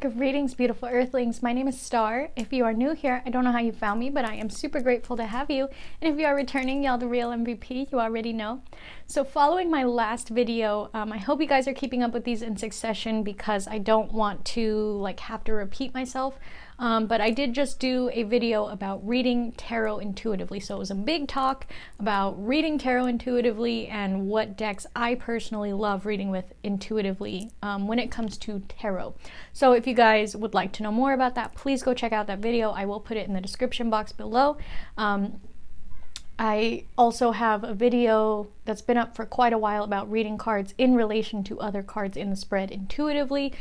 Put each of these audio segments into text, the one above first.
Greetings, beautiful earthlings. My name is Star. If you are new here, I don't know how you found me, but I am super grateful to have you. And if you are returning, y'all the real MVP, you already know. So following my last video, I hope you guys are keeping up with these in succession because I don't want to have to repeat myself. But I did just do a video about reading tarot intuitively. So it was a big talk about reading tarot intuitively and what decks I personally love reading with intuitively when it comes to tarot. So if you guys would like to know more about that, please go check out that video. I will put it in the description box below. I also have a video that's been up for quite a while about reading cards in relation to other cards in the spread intuitively.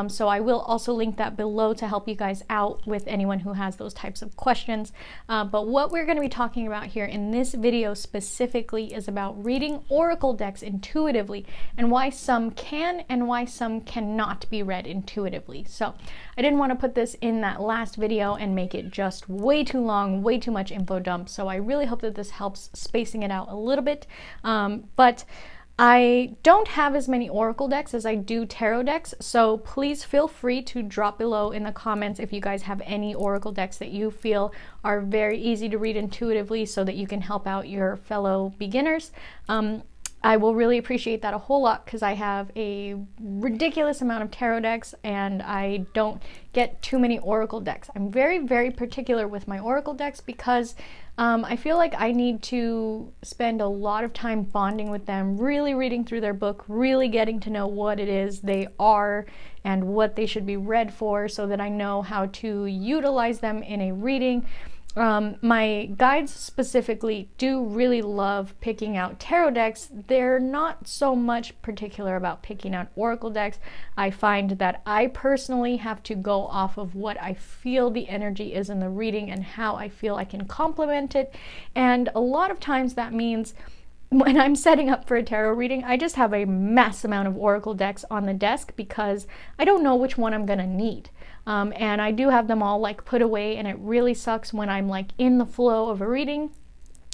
So I will also link that below to help you guys out with anyone who has those types of questions. But what we're going to be talking about here in this video specifically is about reading oracle decks intuitively and why some can and why some cannot be read intuitively. So I didn't want to put this in that last video and make it just way too long, way too much info dump. So I really hope that this helps spacing it out a little bit. But I don't have as many oracle decks as I do tarot decks, so please feel free to drop below in the comments if you guys have any oracle decks that you feel are very easy to read intuitively so that you can help out your fellow beginners. I will really appreciate that a whole lot because I have a ridiculous amount of tarot decks and I don't get too many oracle decks. I'm very, very particular with my oracle decks because I feel like I need to spend a lot of time bonding with them, really reading through their book, really getting to know what it is they are and what they should be read for so that I know how to utilize them in a reading. My guides specifically do really love picking out tarot decks. They're not so much particular about picking out oracle decks. I find that I personally have to go off of what I feel the energy is in the reading and how I feel I can complement it. And a lot of times that means when I'm setting up for a tarot reading, I just have a mass amount of oracle decks on the desk because I don't know which one I'm gonna need. And I do have them all put away, and it really sucks when I'm in the flow of a reading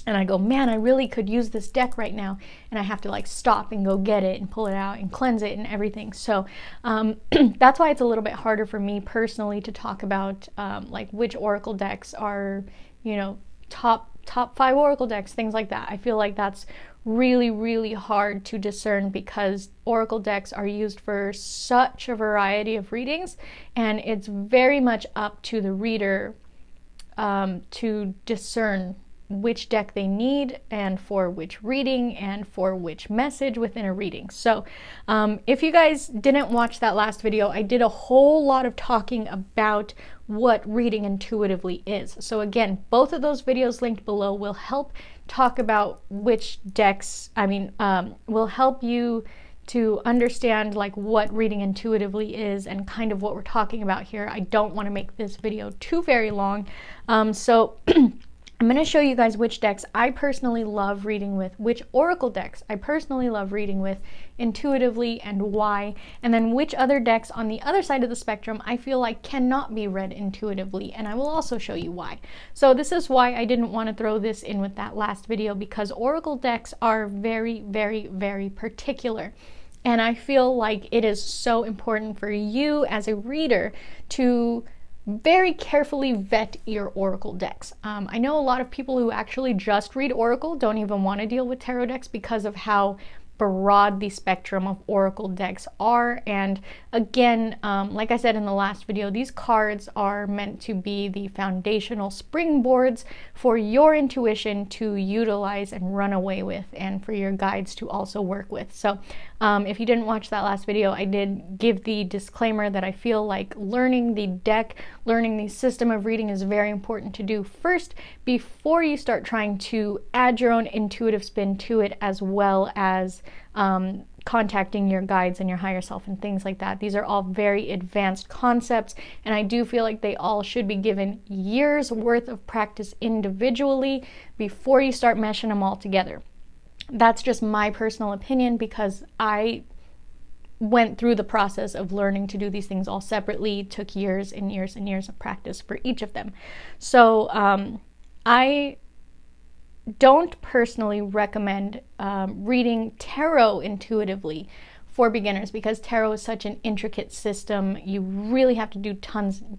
and I go, man, I really could use this deck right now, and I have to stop and go get it and pull it out and cleanse it and everything. So that's why it's a little bit harder for me personally to talk about which oracle decks are, top 5 oracle decks, things like that. I feel like that's really, really hard to discern because oracle decks are used for such a variety of readings, and it's very much up to the reader to discern which deck they need and for which reading and for which message within a reading. So if you guys didn't watch that last video, I did a whole lot of talking about what reading intuitively is. So again, both of those videos linked below will help talk about which decks, will help you to understand what reading intuitively is and kind of what we're talking about here. I don't want to make this video too very long. So I'm going to show you guys which decks I personally love reading with, which oracle decks I personally love reading with intuitively and why, and then which other decks on the other side of the spectrum I feel like cannot be read intuitively, and I will also show you why. So this is why I didn't want to throw this in with that last video, because oracle decks are very, very, very particular. And I feel like it is so important for you as a reader to very carefully vet your oracle decks. I know a lot of people who actually just read oracle don't even want to deal with tarot decks because of how broad the spectrum of oracle decks are. And again, like I said in the last video, these cards are meant to be the foundational springboards for your intuition to utilize and run away with, and for your guides to also work with. So if you didn't watch that last video, I did give the disclaimer that I feel like learning the deck, learning the system of reading is very important to do first before you start trying to add your own intuitive spin to it, as well as contacting your guides and your higher self and things like that. These are all very advanced concepts, and I do feel like they all should be given years worth of practice individually before you start meshing them all together. That's just my personal opinion because I went through the process of learning to do these things all separately. It took years and years and years of practice for each of them. So I don't personally recommend reading tarot intuitively for beginners, because tarot is such an intricate system. You really have to do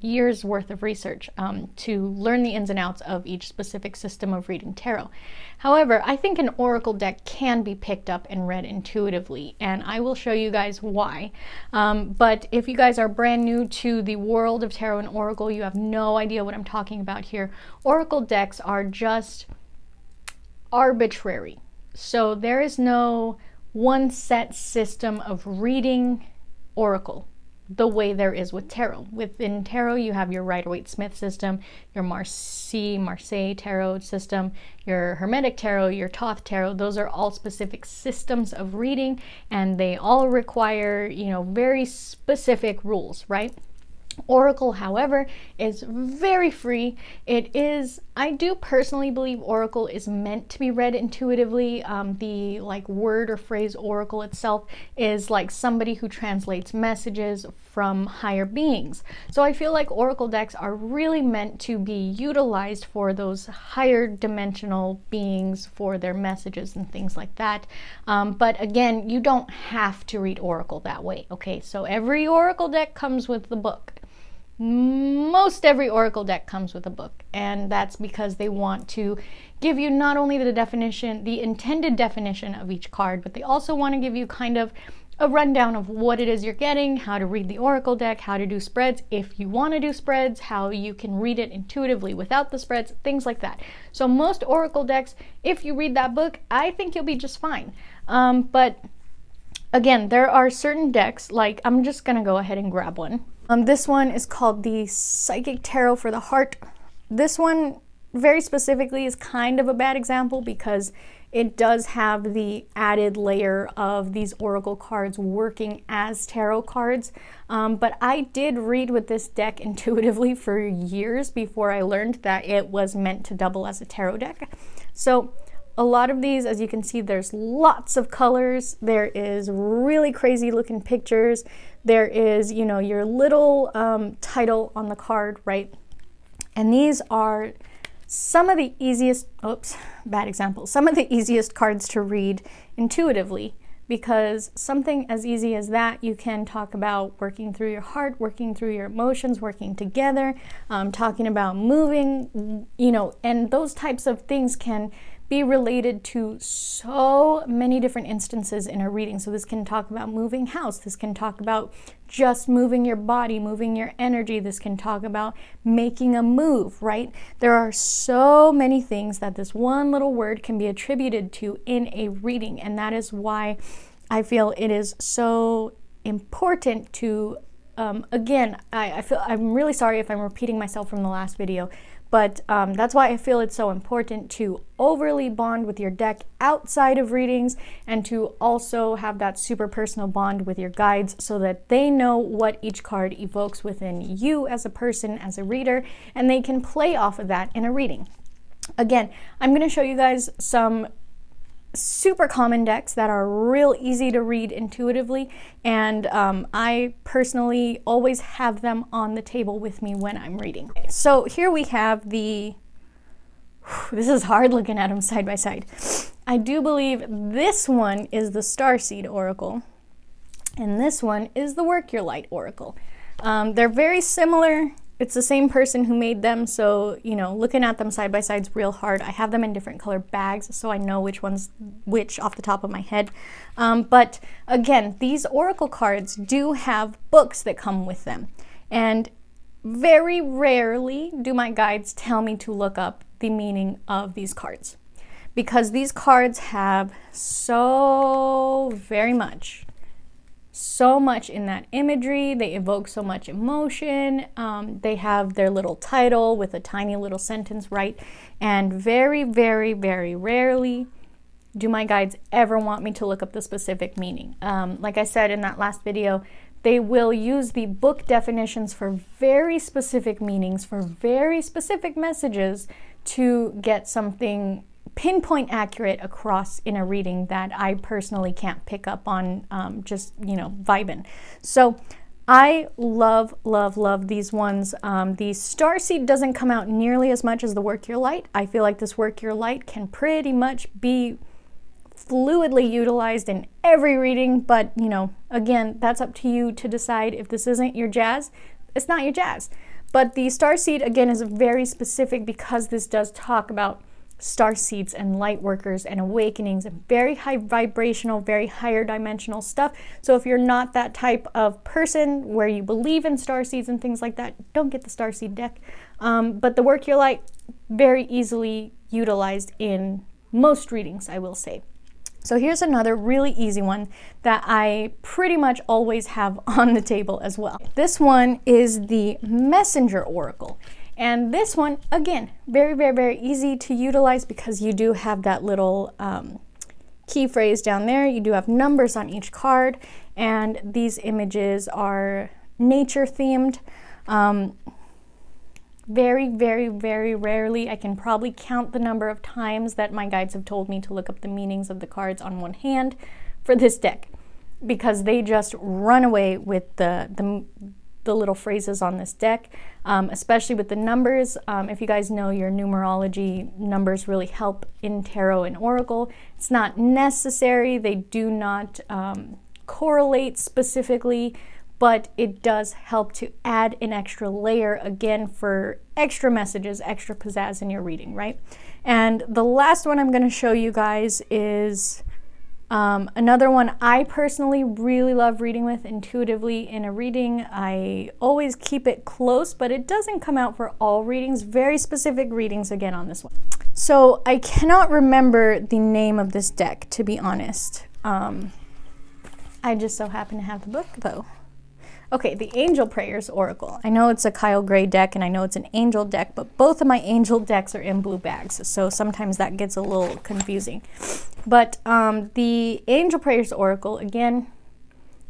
years worth of research to learn the ins and outs of each specific system of reading tarot. However, I think an oracle deck can be picked up and read intuitively, and I will show you guys why. But if you guys are brand new to the world of tarot and oracle, you have no idea what I'm talking about here. Oracle decks are just arbitrary. So there is no one set system of reading oracle the way there is with tarot. Within tarot, you have your Rider-Waite-Smith system, your Marseille tarot system, your Hermetic tarot, your Thoth tarot. Those are all specific systems of reading, and they all require, very specific rules, right? Oracle, however, is very free. I do personally believe Oracle is meant to be read intuitively. The word or phrase Oracle itself is like somebody who translates messages from higher beings. So I feel like Oracle decks are really meant to be utilized for those higher dimensional beings, for their messages and things like that. But again, you don't have to read Oracle that way, okay? So every Oracle deck comes with the book. Most every Oracle deck comes with a book, and that's because they want to give you not only the definition, the intended definition of each card, but they also want to give you kind of a rundown of what it is you're getting, how to read the Oracle deck, how to do spreads if you want to do spreads, how you can read it intuitively without the spreads, things like that. So most Oracle decks, if you read that book, I think you'll be just fine. But again, there are certain decks, like I'm just going to go ahead and grab one. This one is called the Psychic Tarot for the Heart. This one very specifically is kind of a bad example because it does have the added layer of these oracle cards working as tarot cards. But I did read with this deck intuitively for years before I learned that it was meant to double as a tarot deck. So a lot of these, as you can see, there's lots of colors. There is really crazy looking pictures. There is, your little title on the card, right? And these are some of the easiest, bad example, some of the easiest cards to read intuitively, because something as easy as that, you can talk about working through your heart, working through your emotions, working together, talking about moving, and those types of things can be related to so many different instances in a reading. So this can talk about moving house. This can talk about just moving your body, moving your energy. This can talk about making a move, right? There are so many things that this one little word can be attributed to in a reading. And that is why I feel it is so important to, again, I'm really sorry if I'm repeating myself from the last video, but that's why I feel it's so important to overly bond with your deck outside of readings, and to also have that super personal bond with your guides so that they know what each card evokes within you as a person, as a reader, and they can play off of that in a reading. Again, I'm going to show you guys some super common decks that are real easy to read intuitively, and I personally always have them on the table with me when I'm reading. So here we have this is hard looking at them side by side. I do believe this one is the Starseed Oracle, and this one is the Work Your Light Oracle. They're very similar. It's the same person who made them, so, looking at them side by side is real hard. I have them in different color bags, so I know which one's which off the top of my head. But again, these oracle cards do have books that come with them. And very rarely do my guides tell me to look up the meaning of these cards, because these cards have so much in that imagery. They evoke so much emotion. They have their little title with a tiny little sentence, right? And very, very, very rarely do my guides ever want me to look up the specific meaning. Like I said in that last video, they will use the book definitions for very specific meanings, for very specific messages, to get something pinpoint accurate across in a reading that I personally can't pick up on vibing. So I love these ones. The Starseed doesn't come out nearly as much as the Work Your Light. I feel like this Work Your Light can pretty much be fluidly utilized in every reading, but you know, again, that's up to you to decide. If this isn't your jazz, it's not your jazz. But the Starseed, again, is very specific because this does talk about star seeds and light workers and awakenings and very high vibrational, very higher dimensional stuff. So if you're not that type of person where you believe in star seeds and things like that, don't get the Starseed deck. But the Work Your Light, very easily utilized in most readings, I will say. So here's another really easy one that I pretty much always have on the table as well. This one is the Messenger Oracle. And this one, again, very, very, very easy to utilize because you do have that little key phrase down there. You do have numbers on each card, and these images are nature themed. Very, very, very rarely, I can probably count the number of times that my guides have told me to look up the meanings of the cards on one hand for this deck, because they just run away with the little phrases on this deck, especially with the numbers. If you guys know your numerology, numbers really help in tarot and oracle. It's not necessary, they do not correlate specifically, but it does help to add an extra layer, again, for extra messages, extra pizzazz in your reading, right? And the last one I'm going to show you guys is another one I personally really love reading with intuitively in a reading. I always keep it close, but it doesn't come out for all readings. Very specific readings again on this one. So I cannot remember the name of this deck, to be honest. I just so happen to have the book though. Okay, the Angel Prayers Oracle. I know it's a Kyle Gray deck and I know it's an angel deck, but both of my angel decks are in blue bags, so sometimes that gets a little confusing. But the Angel Prayers Oracle, again,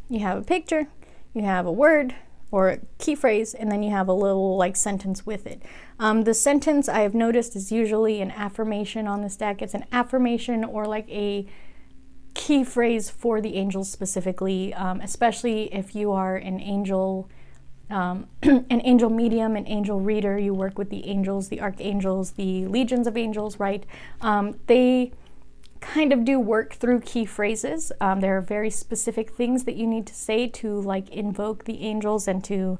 you have a picture, you have a word or a key phrase, and then you have a little like sentence with it. The sentence I have noticed is usually an affirmation on this deck. It's an affirmation or like a key phrase for the angels specifically, especially if you are an angel medium, an angel reader. You work with the angels, the archangels, the legions of angels, right? They kind of do work through key phrases. There are very specific things that you need to say to like invoke the angels and to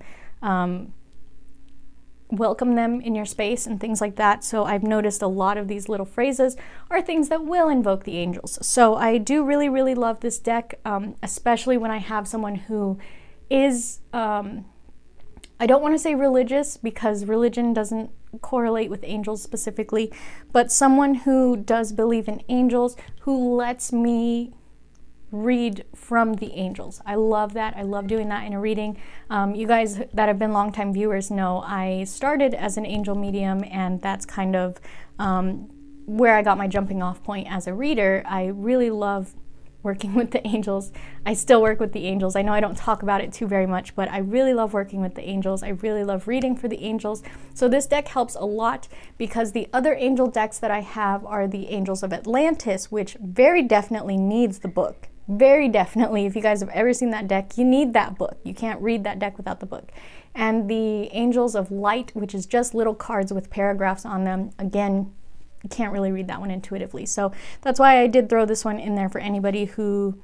welcome them in your space and things like that. So I've noticed a lot of these little phrases are things that will invoke the angels. So I do really, really love this deck, especially when I have someone who is, I don't want to say religious because religion doesn't correlate with angels specifically, but someone who does believe in angels, who lets me read from the angels. I love that. I love doing that in a reading. You guys that have been longtime viewers know I started as an angel medium, and that's kind of where I got my jumping off point as a reader. I really love working with the angels. I still work with the angels. I know I don't talk about it too very much, but I really love working with the angels. I really love reading for the angels. So this deck helps a lot because the other angel decks that I have are the Angels of Atlantis, which very definitely needs the book. Very definitely, if you guys have ever seen that deck, you need that book. You can't read that deck without the book. And the Angels of Light, which is just little cards with paragraphs on them, again, you can't really read that one intuitively. So that's why I did throw this one in there for anybody who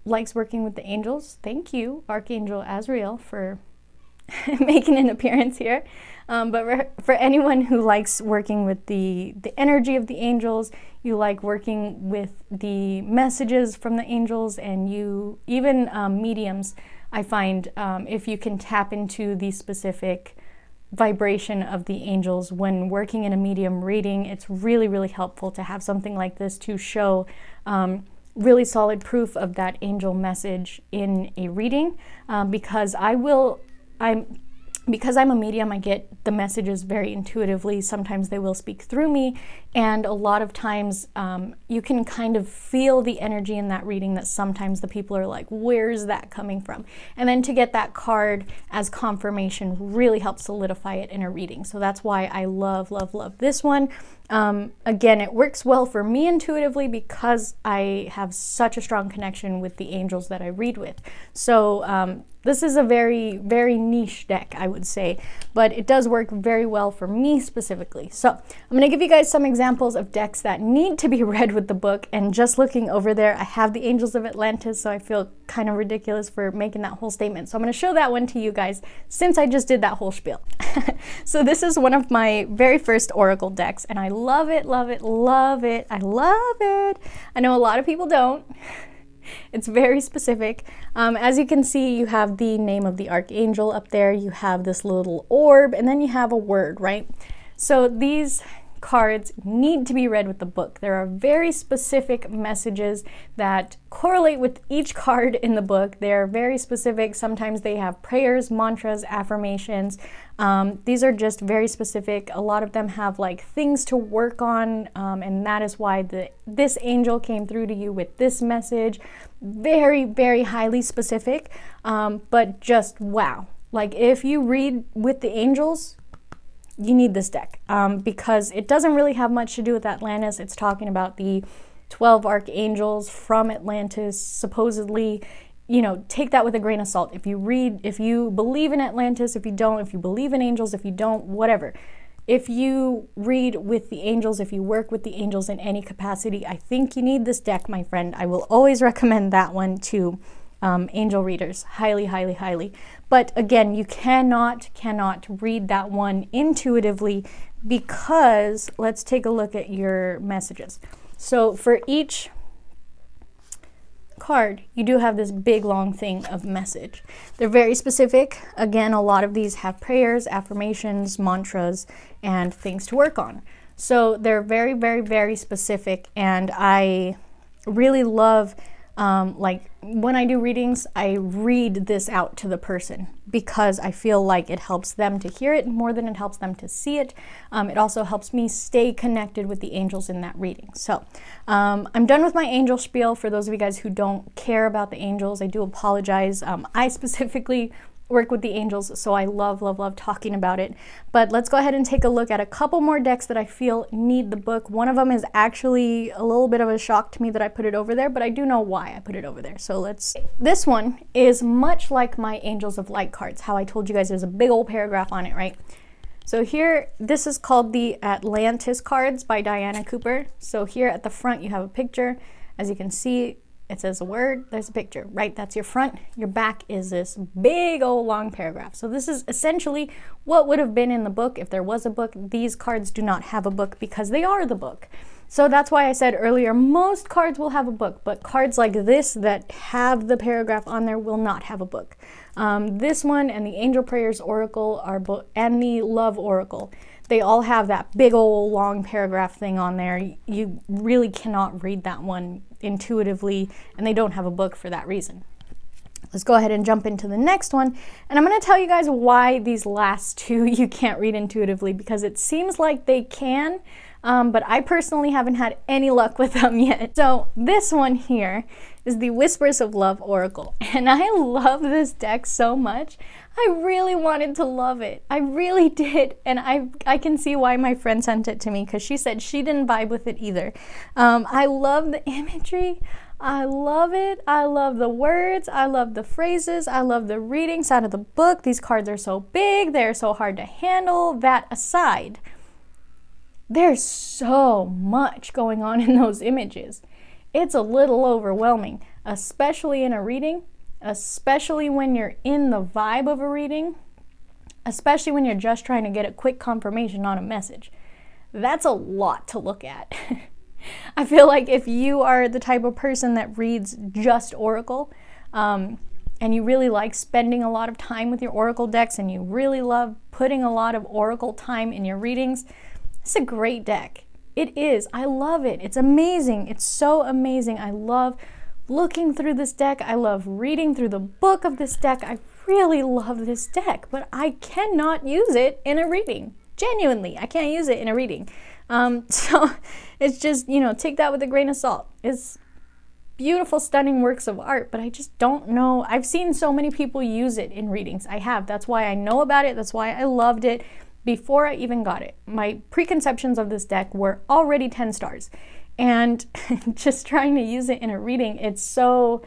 likes working with the angels. Thank you, Archangel Azrael, for making an appearance here. But for anyone who likes working with the energy of the angels, you like working with the messages from the angels, and you even mediums, I find if you can tap into the specific vibration of the angels when working in a medium reading, it's really, really helpful to have something like this to show really solid proof of that angel message in a reading, because because I'm a medium, I get the messages very intuitively. Sometimes they will speak through me, and a lot of times you can kind of feel the energy in that reading that sometimes the people are like, where's that coming from? And then to get that card as confirmation really helps solidify it in a reading. So that's why I love, love, love this one. Again, it works well for me intuitively because I have such a strong connection with the angels that I read with. So this is a very, very niche deck, I would say, but it does work very well for me specifically. So I'm going to give you guys some examples of decks that need to be read with the book, and just looking over there, I have the Angels of Atlantis, so I feel kind of ridiculous for making that whole statement. So I'm going to show that one to you guys since I just did that whole spiel. So this is one of my very first Oracle decks, and I love it, love it, love it. I love it. I know a lot of people don't. It's very specific. As you can see, you have the name of the archangel up there, you have this little orb, and then you have a word, right? So these cards need to be read with the book. There are very specific messages that correlate with each card in the book. They're very specific. Sometimes they have prayers, mantras, affirmations. These are just very specific. A lot of them have like things to work on, and that is why this angel came through to you with this message. Very, very highly specific, but just wow. Like if you read with the angels, you need this deck, because it doesn't really have much to do with Atlantis. It's talking about the 12 archangels from Atlantis, supposedly. You know, take that with a grain of salt. If you believe in Atlantis, if you don't, if you believe in angels, if you don't, whatever. If you read with the angels, if you work with the angels in any capacity, I think you need this deck, my friend. I will always recommend that one to angel readers. Highly, highly, highly. But again, you cannot read that one intuitively, because let's take a look at your messages. So for each card, you do have this big long thing of message. They're very specific. Again, a lot of these have prayers, affirmations, mantras, and things to work on. So they're very, very, very specific, and I really love like when I do readings, I read this out to the person because I feel like it helps them to hear it more than it helps them to see it. It also helps me stay connected with the angels in that reading. So I'm done with my angel spiel. For those of you guys who don't care about the angels, I do apologize. I specifically work with the angels, so I love, love, love talking about it. But let's go ahead and take a look at a couple more decks that I feel need the book. One of them is actually a little bit of a shock to me that I put it over there, but I do know why I put it over there. So this one is much like my Angels of Light cards, how I told you guys there's a big old paragraph on it, right? So here, this is called the Atlantis cards by Diana Cooper. So here at the front, you have a picture. As you can see, it says a word, there's a picture, right? That's your front. Your back is this big old long paragraph. So this is essentially what would have been in the book if there was a book. These cards do not have a book because they are the book. So that's why I said earlier, most cards will have a book, but cards like this that have the paragraph on there will not have a book. This one and the Angel Prayers Oracle and the Love Oracle, they all have that big old long paragraph thing on there. You really cannot read that one intuitively, and they don't have a book for that reason. Let's go ahead and jump into the next one, and I'm going to tell you guys why these last two you can't read intuitively, because it seems like they can, but I personally haven't had any luck with them yet. So this one here is the Whispers of Love Oracle, and I love this deck so much. I really wanted to love it. I really did, and I can see why my friend sent it to me, because she said she didn't vibe with it either. I love the imagery. I love it. I love the words. I love the phrases. I love the readings out of the book. These cards are so big. They're so hard to handle. That aside, there's so much going on in those images. It's a little overwhelming, especially in a reading, especially when you're in the vibe of a reading, especially when you're just trying to get a quick confirmation on a message. That's a lot to look at. I feel like if you are the type of person that reads just Oracle, and you really like spending a lot of time with your Oracle decks, and you really love putting a lot of Oracle time in your readings, it's a great deck. It is. I love it. It's amazing. It's so amazing. I love looking through this deck. I love reading through the book of this deck. I really love this deck, but I cannot use it in a reading. Genuinely, I can't use it in a reading. So it's just, take that with a grain of salt. It's beautiful, stunning works of art, but I just don't know. I've seen so many people use it in readings. I have. That's why I know about it. That's why I loved it. before I even got it. My preconceptions of this deck were already 10 stars. And just trying to use it in a reading, it's so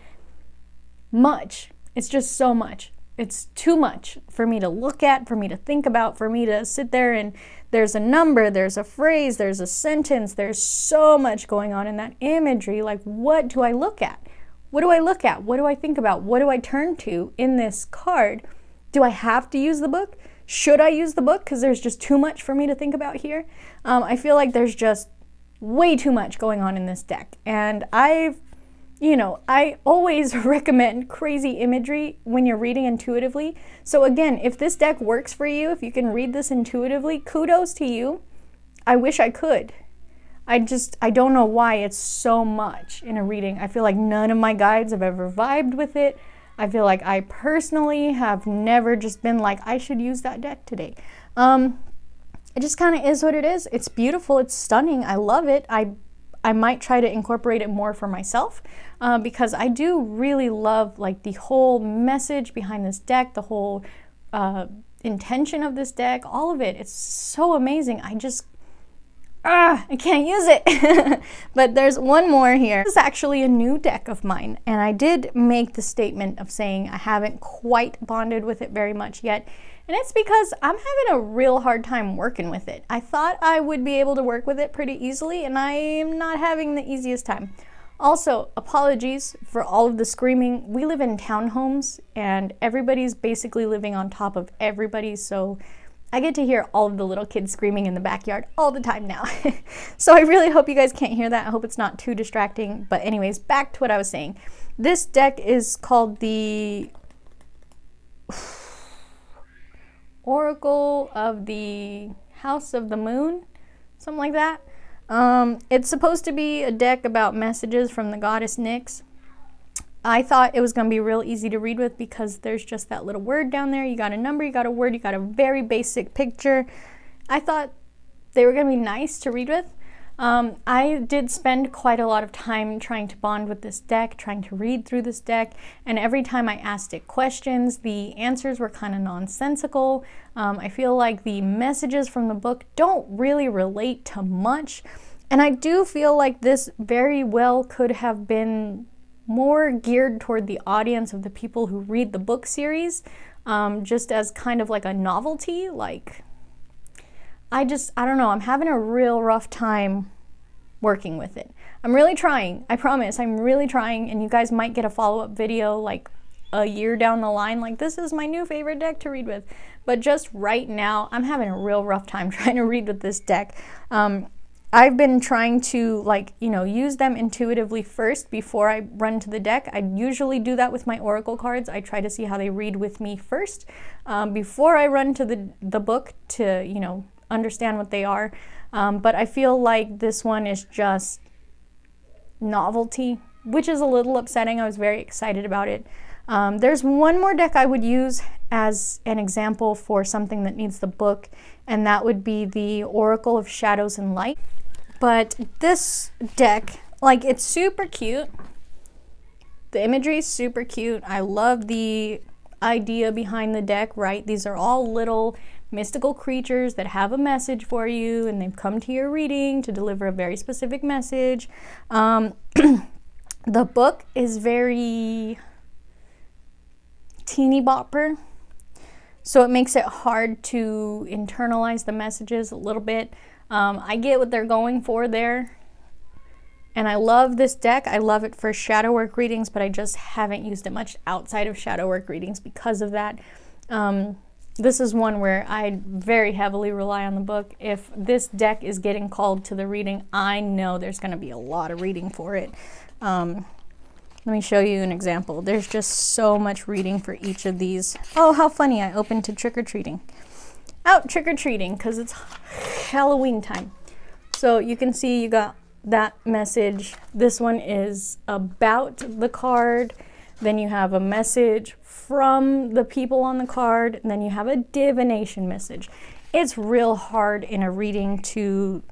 much. It's just so much. It's too much for me to look at, for me to think about, for me to sit there and there's a number, there's a phrase, there's a sentence, there's so much going on in that imagery. Like, what do I look at? What do I look at? What do I think about? What do I turn to in this card? Do I have to use the book? Should I use the book? Because there's just too much for me to think about here. I feel like there's just way too much going on in this deck. And I always recommend crazy imagery when you're reading intuitively. So again, if this deck works for you, if you can read this intuitively, kudos to you. I wish I could. I don't know why it's so much in a reading. I feel like none of my guides have ever vibed with it. I feel like I personally have never just been like, I should use that deck today. It just kind of is what it is. It's beautiful. It's stunning. I love it. I might try to incorporate it more for myself because I do really love like the whole message behind this deck, the whole intention of this deck, all of it. It's so amazing. I can't use it. But there's one more here. This is actually a new deck of mine, and I did make the statement of saying I haven't quite bonded with it very much yet, and it's because I'm having a real hard time working with it. I thought I would be able to work with it pretty easily, and I am not having the easiest time. Also, apologies for all of the screaming. We live in townhomes, and everybody's basically living on top of everybody, so I get to hear all of the little kids screaming in the backyard all the time now. So I really hope you guys can't hear that. I hope it's not too distracting. But anyways, back to what I was saying. This deck is called the Oracle of the House of the Moon, something like that. It's supposed to be a deck about messages from the goddess Nyx. I thought it was going to be real easy to read with because there's just that little word down there. You got a number, you got a word, you got a very basic picture. I thought they were going to be nice to read with. I did spend quite a lot of time trying to bond with this deck, trying to read through this deck, and every time I asked it questions, the answers were kind of nonsensical. I feel like the messages from the book don't really relate to much, and I do feel like this very well could have been more geared toward the audience of the people who read the book series, just as kind of like a novelty. Like, I don't know, I'm having a real rough time working with it. I'm really trying, I promise, I'm really trying, and you guys might get a follow-up video like a year down the line, like this is my new favorite deck to read with. But just right now, I'm having a real rough time trying to read with this deck. I've been trying to use them intuitively first before I run to the deck. I usually do that with my oracle cards. I try to see how they read with me first before I run to the book to, understand what they are. But I feel like this one is just novelty, which is a little upsetting. I was very excited about it. There's one more deck I would use as an example for something that needs the book, and that would be the Oracle of Shadows and Light. But this deck, it's super cute. The imagery is super cute. I love the idea behind the deck, right? These are all little mystical creatures that have a message for you, and they've come to your reading to deliver a very specific message. The book is very teeny bopper, so it makes it hard to internalize the messages a little bit. I get what they're going for there, and I love this deck. I love it for shadow work readings, but I just haven't used it much outside of shadow work readings because of that. This is one where I very heavily rely on the book. If this deck is getting called to the reading, I know there's going to be a lot of reading for it. Let me show you an example. There's just so much reading for each of these. Oh, how funny, I opened to trick-or-treating. Out trick-or-treating because it's Halloween time. So you can see you got that message. This one is about the card. Then you have a message from the people on the card. And then you have a divination message. It's real hard in a reading to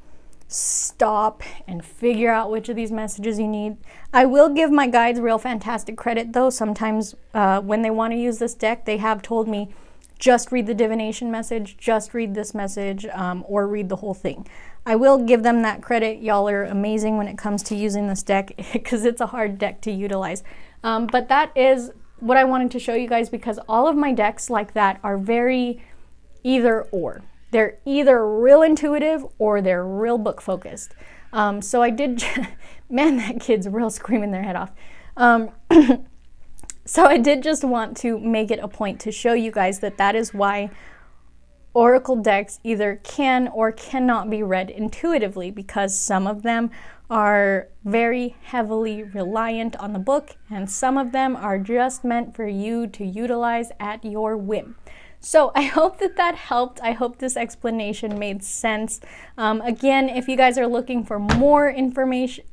stop and figure out which of these messages you need. I will give my guides real fantastic credit though. Sometimes when they want to use this deck, they have told me just read the divination message, just read this message, or read the whole thing. I will give them that credit. Y'all are amazing when it comes to using this deck because it's a hard deck to utilize. But that is what I wanted to show you guys, because all of my decks like that are very either or. They're either real intuitive or they're real book focused. So I did, man, that kid's real screaming their head off. So I did just want to make it a point to show you guys that that is why Oracle decks either can or cannot be read intuitively, because some of them are very heavily reliant on the book and some of them are just meant for you to utilize at your whim. So I hope that that helped. I hope this explanation made sense. Again, if you guys are looking for more information,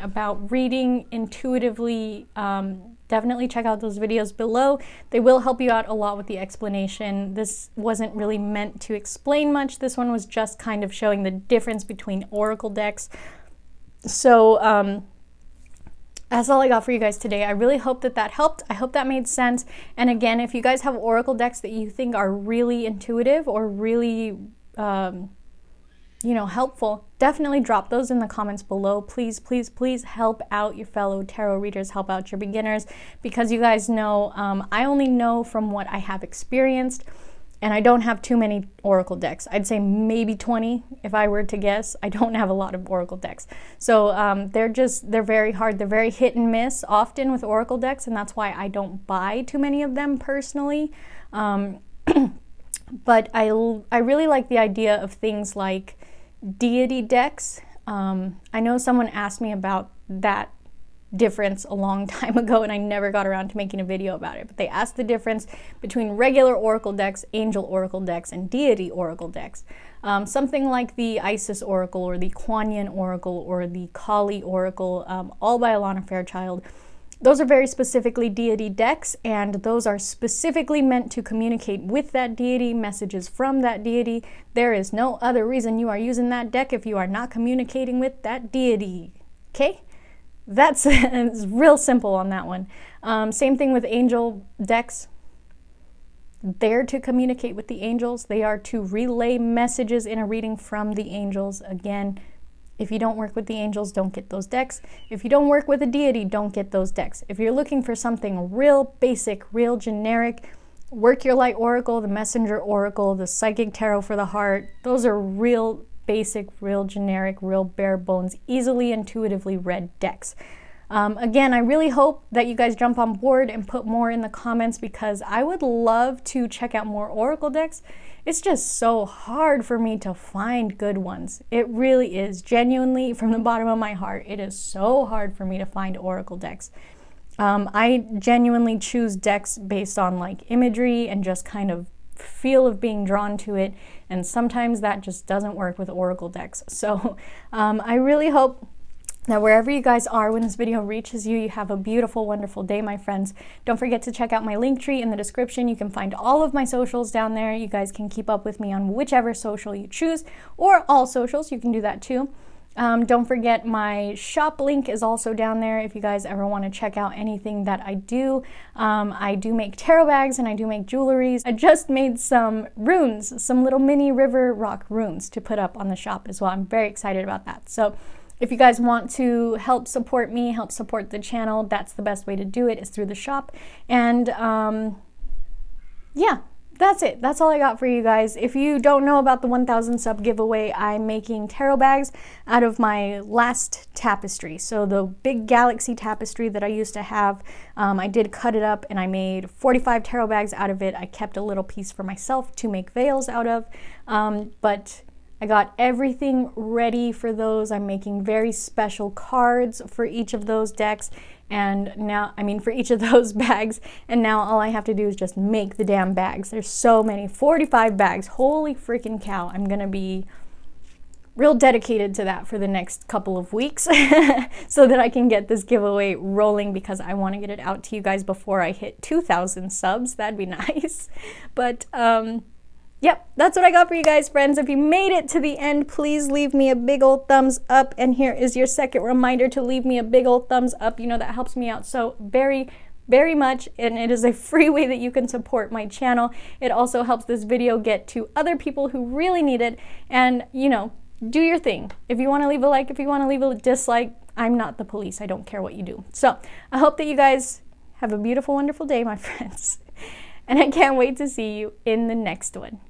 about reading intuitively, definitely check out those videos below. They will help you out a lot with the explanation. This wasn't really meant to explain much. This one was just kind of showing the difference between Oracle decks. So that's all I got for you guys today. I really hope that that helped. I hope that made sense. And again, if you guys have Oracle decks that you think are really intuitive or really helpful, definitely drop those in the comments below. Please, please, please help out your fellow tarot readers, help out your beginners, because you guys know I only know from what I have experienced, and I don't have too many Oracle decks. I'd say maybe 20 if I were to guess. I don't have a lot of Oracle decks. So they're very hard. They're very hit and miss often with Oracle decks, and that's why I don't buy too many of them personally. But I really like the idea of things like deity decks. I know someone asked me about that difference a long time ago and I never got around to making a video about it, but they asked the difference between regular Oracle decks, angel Oracle decks, and deity Oracle decks. Something like the Isis Oracle or the Kuan Yin Oracle or the Kali Oracle, all by Alana Fairchild. Those are very specifically deity decks, and those are specifically meant to communicate with that deity, messages from that deity. There is no other reason you are using that deck if you are not communicating with that deity. Okay? That's it's real simple on that one. Same thing with angel decks. They're to communicate with the angels. They are to relay messages in a reading from the angels. Again, if you don't work with the angels, don't get those decks. If you don't work with a deity, don't get those decks. If you're looking for something real basic, real generic, Work Your Light Oracle, the Messenger Oracle, the Psychic Tarot for the Heart, those are real basic, real generic, real bare bones, easily intuitively read decks. Again, I really hope that you guys jump on board and put more in the comments, because I would love to check out more Oracle decks. It's just so hard for me to find good ones. It really is. Genuinely, from the bottom of my heart, it is so hard for me to find Oracle decks. I genuinely choose decks based on like imagery and just kind of feel of being drawn to it, and sometimes that just doesn't work with Oracle decks. So I really hope that wherever you guys are when this video reaches you, you have a beautiful, wonderful day, my friends. Don't forget to check out my link tree in the description. You can find all of my socials down there. You guys can keep up with me on whichever social you choose, or all socials. You can do that too. Don't forget my shop link is also down there if you guys ever want to check out anything that I do. I do make tarot bags and I do make jewelries. I just made some runes, some little mini river rock runes to put up on the shop as well. I'm very excited about that. So if you guys want to help support me, help support the channel, that's the best way to do it, is through the shop. And yeah, that's it. That's all I got for you guys. If you don't know about the 1,000 sub giveaway, I'm making tarot bags out of my last tapestry. So the big galaxy tapestry that I used to have, I did cut it up and I made 45 tarot bags out of it. I kept a little piece for myself to make veils out of, but I got everything ready for those. I'm making very special cards for each of those decks, and now, for each of those bags, and now all I have to do is just make the damn bags. There's so many, 45 bags, holy freaking cow. I'm gonna be real dedicated to that for the next couple of weeks so that I can get this giveaway rolling, because I want to get it out to you guys before I hit 2,000 subs. That'd be nice. But yep, that's what I got for you guys, friends. If you made it to the end, please leave me a big old thumbs up. And here is your second reminder to leave me a big old thumbs up. You know, that helps me out so very, very much, and it is a free way that you can support my channel. It also helps this video get to other people who really need it, and you know, do your thing. If you want to leave a like, if you want to leave a dislike, I'm not the police. I don't care what you do. So I hope that you guys have a beautiful, wonderful day, my friends. And I can't wait to see you in the next one.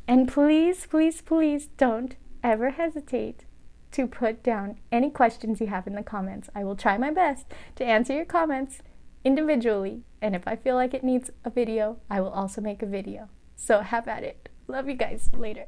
And please, please, please don't ever hesitate to put down any questions you have in the comments. I will try my best to answer your comments individually. And if I feel like it needs a video, I will also make a video. So have at it. Love you guys. Later.